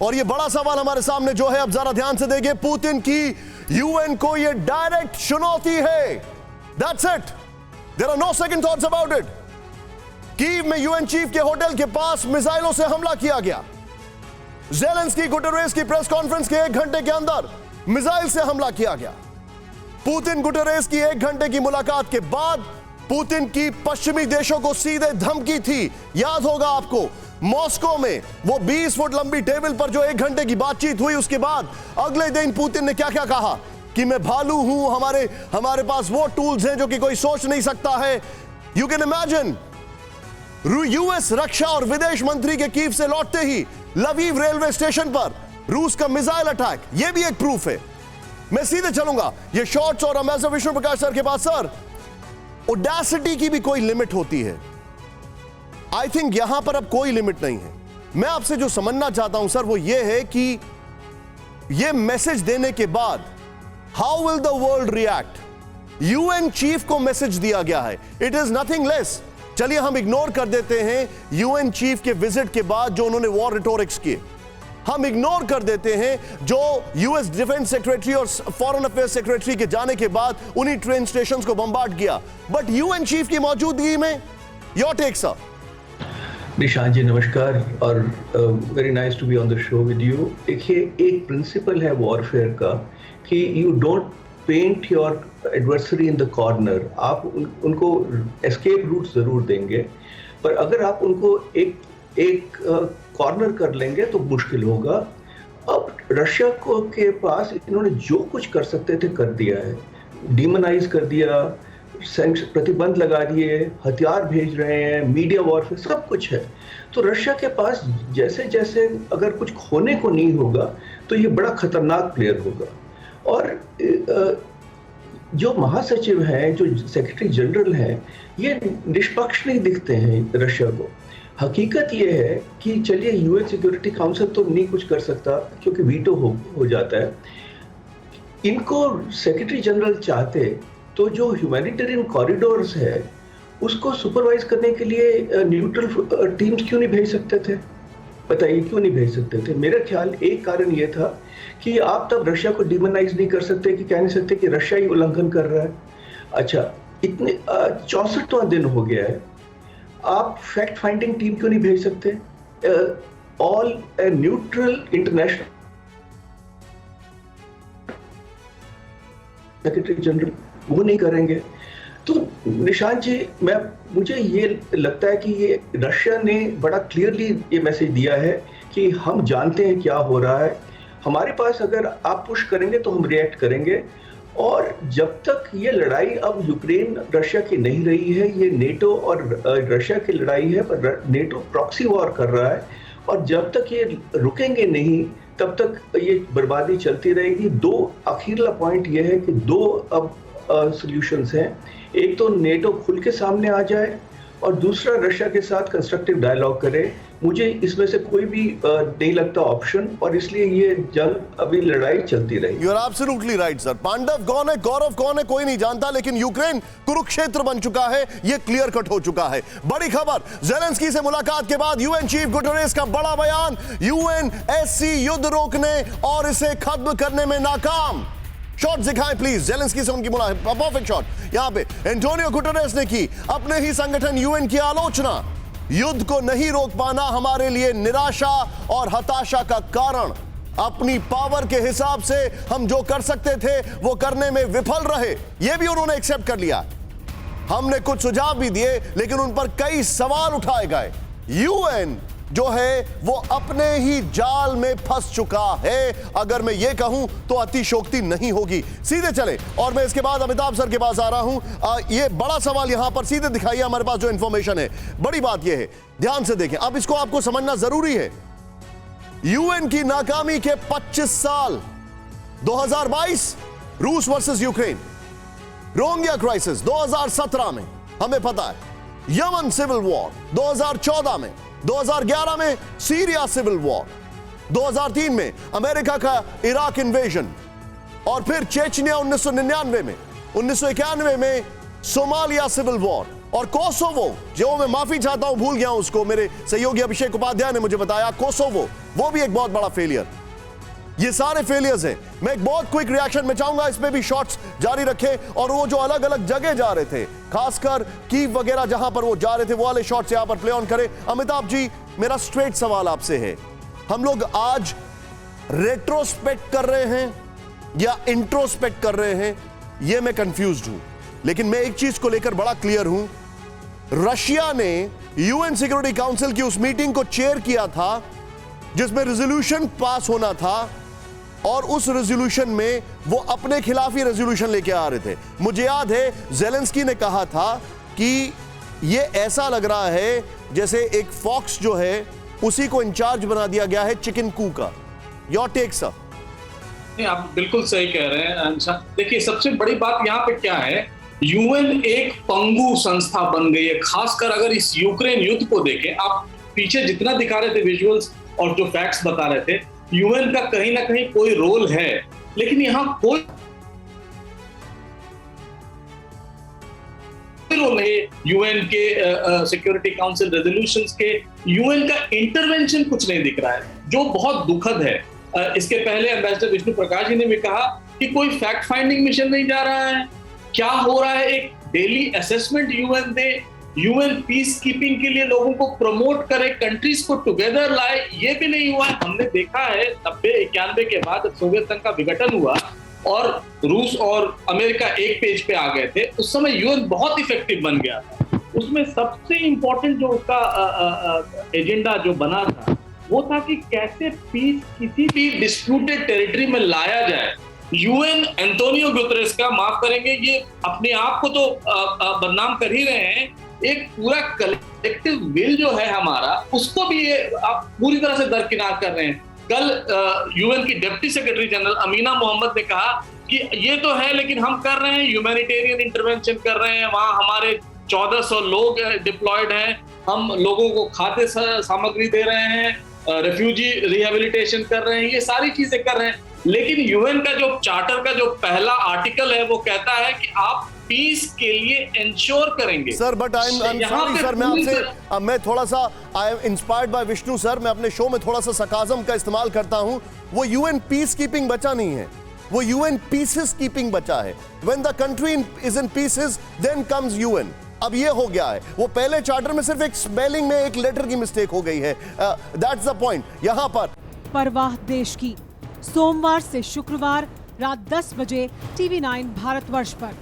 और ये बड़ा सवाल हमारे सामने जो है, अब जरा ध्यान से देखिए, पुतिन की यूएन को ये डायरेक्ट चुनौती है। That's it, there are no second thoughts about it. Kyiv में यूएन चीफ के होटल के पास मिसाइलों से हमला किया गया। ज़ेलेंस्की गुटेरेस की प्रेस कॉन्फ्रेंस के 1 घंटे के अंदर मिसाइल से हमला किया गया। पुतिन गुटेरेस की 1 घंटे की मुलाकात के बाद पुतिन की पश्चिमी देशों को सीधे धमकी थी। याद होगा आपको, मॉस्को में वो 20 फुट लंबी टेबल पर जो 1 घंटे की बातचीत हुई, उसके बाद अगले दिन पुतिन ने क्या क्या कहा कि मैं भालू हूं, हमारे पास वो टूल्स हैं जो कि कोई सोच नहीं सकता है। यू कैन इमेजिन, यूएस रक्षा और विदेश मंत्री के कीव से लौटते ही लवीव रेलवे स्टेशन पर रूस का मिसाइल अटैक, यह भी एक प्रूफ है। मैं सीधे चलूंगा ये शॉर्ट्स और अम्बेसडर विष्णु प्रकाश सर के पास। सर, ऑडेसिटी की भी कोई लिमिट होती है। आई थिंक यहां पर अब कोई लिमिट नहीं है। मैं आपसे जो समझना चाहता हूं सर वो ये है कि ये मैसेज देने के बाद how will the world react. UN chief को मैसेज दिया गया है, इट इज नथिंग लेस। चलिए हम इग्नोर कर देते हैं यूएन चीफ के विजिट के बाद जो उन्होंने वॉर रिटोरिक्स किए, हम इग्नोर कर देते हैं जो यूएस डिफेंस सेक्रेटरी और फॉरेन अफेयर्स सेक्रेटरी के जाने के बाद उन्हीं ट्रेन स्टेशंस को बम्बार्ड किया, बट यूएन चीफ की मौजूदगी में your take sir. Nishant ji नमस्कार और very nice to be on the show with you. देखिए, एक प्रिंसिपल है वॉरफेयर का कि you don't paint your adversary in the corner. आप उनको एस्केप रूट जरूर देंगे, पर अगर आप उनको एक कॉर्नर कर लेंगे तो मुश्किल होगा। अब रशिया को के पास इन्होंने जो कुछ कर सकते थे कर दिया है, डीमोनाइज कर दिया, प्रतिबंध लगा दिए, हथियार भेज रहे हैं, मीडिया वॉरफेयर, सब कुछ है। तो रशिया के पास जैसे जैसे अगर कुछ खोने को नहीं होगा तो ये बड़ा खतरनाक प्लेयर होगा। और जो महासचिव हैं, जो सेक्रेटरी जनरल हैं, ये निष्पक्ष नहीं दिखते हैं रशिया को। हकीकत ये है कि चलिए यूएन सिक्योरिटी काउंसिल तो नहीं कुछ कर सकता क्योंकि वीटो हो जाता है। इनको सेक्रेटरी जनरल चाहते तो जो ह्यूमैनिटेरियन कॉरिडोर्स है उसको सुपरवाइज करने के लिए न्यूट्रल टीम्स क्यों नहीं भेज सकते थे? बताइए क्यों नहीं भेज सकते थे? मेरा ख्याल एक कारण ये था कि आप तब रशिया को डिमोनाइज नहीं कर सकते, कि कह नहीं सकते कि रशिया ही उल्लंघन कर रहा है। अच्छा, इतने 64वां दिन हो गया है, आप फैक्ट फाइंडिंग टीम क्यों नहीं भेज सकते? All neutral international secretary general वो नहीं करेंगे। तो निशांत जी, मुझे ये लगता है कि ये रशिया ने बड़ा क्लियरली ये मैसेज दिया है कि हम जानते हैं क्या हो रहा है, हमारे पास अगर आप पुश करेंगे तो हम रिएक्ट करेंगे। और जब तक ये लड़ाई अब यूक्रेन रशिया की नहीं रही है, ये नेटो और रशिया की लड़ाई है, पर नेटो प्रॉक्सी वॉर कर रहा है, और जब तक ये रुकेंगे नहीं तब तक ये बर्बादी चलती रहेगी। दो आखिरला पॉइंट ये है कि दो अब सॉल्यूशंस हैं। एक तो नेटो खुल के सामने आ जाए और दूसरा रशिया के साथ कंस्ट्रक्टिव डायलॉग करे। मुझे इसमें से कोई भी नहीं लगता ऑप्शन, और इसलिए ये जंग अभी लड़ाई चलती रहेगी। You are absolutely right sir. Pandav कौन है, गौरव कौन है, कोई नहीं जानता, लेकिन यूक्रेन कुरुक्षेत्र बन चुका है, ये क्लियर कट हो चुका है। बड़ी खबर, ज़ेलेंस्की से मुलाकात के बाद यूएन चीफ गुटेरेस का बड़ा बयान, यूएनएससी युद्ध रोकने और इसे खत्म करने में नाकाम। शॉट दिखाएं प्लीज, ज़ेलेंस्की से उनकी मुलाकात, परफेक्ट शॉट। यहां पे एंटोनियो गुटेरेस ने की अपने ही संगठन यूएन की आलोचना। युद्ध को नहीं रोक पाना हमारे लिए निराशा और हताशा का कारण। अपनी पावर के हिसाब से हम जो कर सकते थे वो करने में विफल रहे, यह भी उन्होंने एक्सेप्ट कर लिया। हमने कुछ सुझाव भी दिए लेकिन उन पर कई सवाल उठाए गए। यूएन जो है वो अपने ही जाल में फंस चुका है, अगर मैं ये कहूं तो अतिशोक्ति नहीं होगी। सीधे चले, और मैं इसके बाद अमिताभ सर के पास आ रहा हूं। ये बड़ा सवाल यहां पर सीधे दिखाइए, हमारे पास जो इंफॉर्मेशन है। बड़ी बात यह है, ध्यान से देखें, अब इसको आपको समझना जरूरी है। यूएन की नाकामी के 25 साल, 2022 रूस वर्सेस यूक्रेन, रोहिंग्या क्राइसिस 2017 में हमें पता है, यमन सिविल वॉर 2014 में, 2011 में सीरिया सिविल वॉर, 2003 में अमेरिका का इराक इन्वेजन, और फिर चेचनिया 1999 में, 1991 में सोमालिया सिविल वॉर, और कोसोवो, जो मैं माफी चाहता हूं भूल गया हूं उसको, मेरे सहयोगी अभिषेक उपाध्याय ने मुझे बताया, कोसोवो वो भी एक बहुत बड़ा फेलियर। ये सारे फेलियर्स हैं। मैं एक बहुत क्विक रिएक्शन में चाहूंगा, इसमें भी शॉट्स जारी रखें, और वो जो अलग अलग जगह जा रहे थे, खासकर कीव वगैरह जहां पर वो जा रहे थे, वो वाले शॉट्स यहां पर प्ले ऑन करें। अमिताभ जी, मेरा स्ट्रेट सवाल आपसे है, हम लोग आज रेट्रोस्पेक्ट कर रहे हैं या इंट्रोस्पेक्ट कर रहे हैं, ये मैं कंफ्यूज्ड हूं। लेकिन मैं एक चीज को लेकर बड़ा क्लियर हूं, रशिया ने यूएन सिक्योरिटी काउंसिल की उस मीटिंग को चेयर किया था जिसमें रेजोल्यूशन पास होना था, और उस रेजोल्यूशन में वो अपने खिलाफ ही रेजोल्यूशन लेके आ रहे थे। मुझे याद है ज़ेलेंस्की ने कहा था कि ये ऐसा लग रहा है जैसे एक फॉक्स जो है उसी को इंचार्ज बना दिया गया है चिकन कू का। Your take sir. नहीं, आप बिल्कुल सही कह रहे हैं। देखिए, सबसे बड़ी बात यहाँ पे क्या है, यूएन एक पंगु संस्था बन गई है। खासकर अगर इस यूक्रेन युद्ध को देखें, आप पीछे जितना दिखा रहे थे विजुअल्स और जो फैक्ट्स बता रहे थे, यूएन का कहीं ना कहीं कोई रोल है, लेकिन यहाँ कोई रोल नहीं। यूएन के सिक्योरिटी काउंसिल रेजोल्यूशंस के यूएन का इंटरवेंशन कुछ नहीं दिख रहा है, जो बहुत दुखद है। इसके पहले एम्बेसडर विष्णु प्रकाश जी ने भी कहा कि कोई फैक्ट फाइंडिंग मिशन नहीं जा रहा है। क्या हो रहा है, एक डेली असेसमेंट यूएन दे, यूएन पीस कीपिंग के लिए लोगों को प्रमोट करे, कंट्रीज को टुगेदर लाए, ये भी नहीं हुआ। हमने देखा है 90-91 के बाद सोवियत संघ का विघटन हुआ और रूस और अमेरिका एक पेज पे आ गए थे, उस समय यूएन बहुत इफेक्टिव बन गया था। उसमें सबसे इंपॉर्टेंट जो उसका एजेंडा जो बना था वो था कि कैसे पीस किसी भी डिस्प्यूटेड टेरिटरी में लाया जाए। यूएन एंटोनियो गुतरेस का, माफ करेंगे, ये अपने आप को तो बदनाम कर ही रहे हैं, एक पूरा कलेक्टिव विल जो है हमारा, उसको भी ये आप पूरी तरह से दरकिनार कर रहे हैं। कल यूएन की deputy secretary general Amina Mohammed ने कहा कि ये तो है, लेकिन हम कर रहे हैं ह्यूमैनिटेरियन इंटरवेंशन कर रहे हैं, वहां हमारे 1400 लोग डिप्लॉयड हैं, हम लोगों को खाद्य सामग्री दे रहे हैं, रेफ्यूजी रिहेबिलिटेशन कर रहे हैं, ये सारी चीजें कर रहे हैं। लेकिन यूएन का जो चार्टर का जो पहला आर्टिकल है वो कहता है कि आप पीस के लिए इंश्योर करेंगे। Sir, but I am sorry sir, मैं आपसे मैं थोड़ा सा I am inspired by Vishnu sir, मैं अपने शो में थोड़ा सा सरकाज़म का इस्तेमाल करता हूं। वो यूएन पीस कीपिंग बचा नहीं है, वो यूएन पीसेस कीपिंग बचा है। When the country is in pieces then comes UN. अब ये हो गया है, वो पहले चार्टर में सिर्फ एक स्पेलिंग में एक लेटर की मिस्टेक हो गई है। That's the point. यहां पर परवाह देश की, सोमवार से शुक्रवार रात 10 बजे TV9 भारतवर्ष पर।